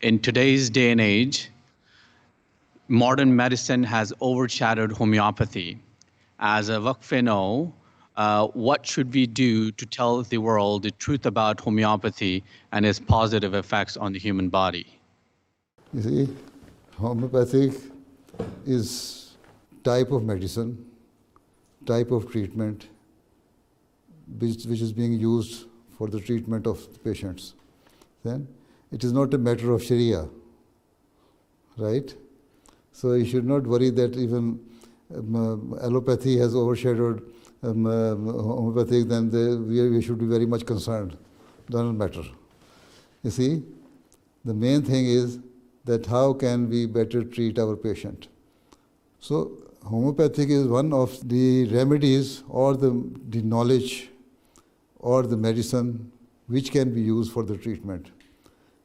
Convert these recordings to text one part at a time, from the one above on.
In today's day and age, modern medicine has overshadowed homeopathy. As a Vakfino, what should we do to tell the world the truth about homeopathy and its positive effects on the human body? You see, homeopathic is type of medicine, type of treatment which is being used for the treatment of patients. Then it is not a matter of Sharia, right? So you should not worry that even allopathy has overshadowed homeopathic, then we should be very much concerned. Doesn't matter. You see, the main thing is that how can we better treat our patient. So homeopathic is one of the remedies or the knowledge or the medicine which can be used for the treatment.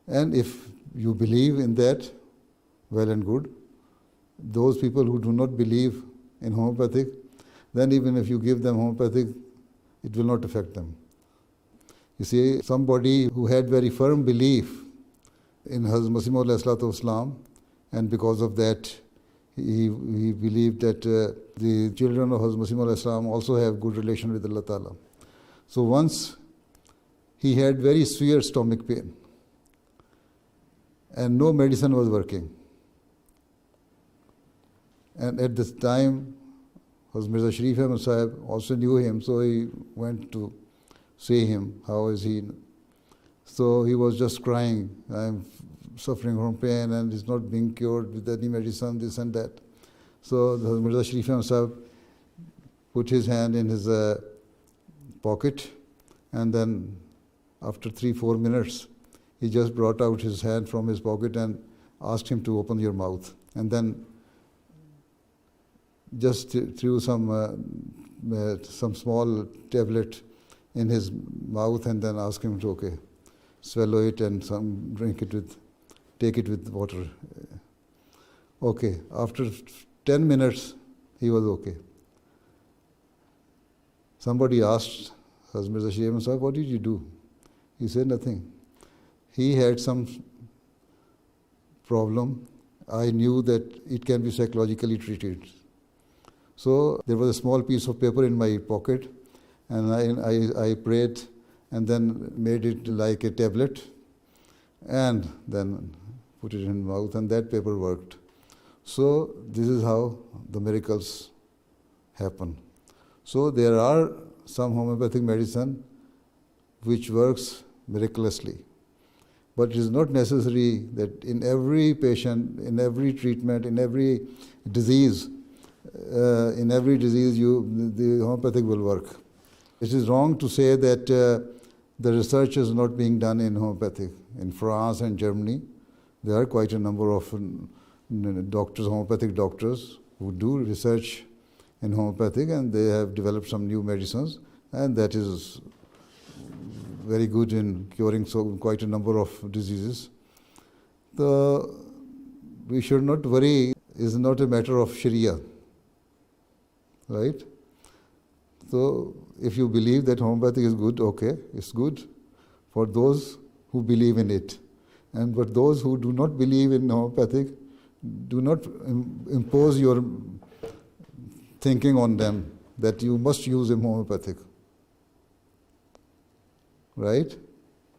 And if you believe in that, well and good. Those people who do not believe in homeopathic, then even if you give them homeopathic, it will not affect them. You see, somebody who had very firm belief in Hazrat Masih Maud alayhi salatu wasalam, and because of that, he believed that the children of Hazrat Masih Maud alayhi salam also have good relation with Allah Ta'ala. So once he had very severe stomach pain, and no medicine was working. And at this time, Hazrat Mirza Sharif Ahmad Sahib also knew him, so he went to see him, how is he? So he was just crying, I'm suffering from pain and it's not being cured with any medicine, this and that. So Hazrat Mirza Sharif Ahmad Sahib put his hand in his pocket, and then after 3-4 minutes, he just brought out his hand from his pocket and asked him to open your mouth. And then just threw some small tablet in his mouth and then asked him to, okay, swallow it and take it with water. Okay, after 10 minutes, he was okay. Somebody asked Hazrat Mirza Sharif Ahmad Sahib, what did you do? He said nothing. He had some problem. I knew that it can be psychologically treated. So there was a small piece of paper in my pocket, and I prayed and then made it like a tablet and then put it in my mouth, and that paper worked. So this is how the miracles happen. So there are some homeopathic medicine which works miraculously. But it is not necessary that in every patient, in every treatment, in every disease, the homeopathic will work. It is wrong to say that the research is not being done in homeopathic. In France and Germany, there are quite a number of doctors, homeopathic doctors, who do research in homeopathic, and they have developed some new medicines, and that is very good in curing quite a number of diseases. We should not worry, is not a matter of Sharia, right? So if you believe that homeopathic is good, okay, it's good for those who believe in it. But those who do not believe in homeopathic, do not impose your thinking on them that you must use a homeopathic. Right?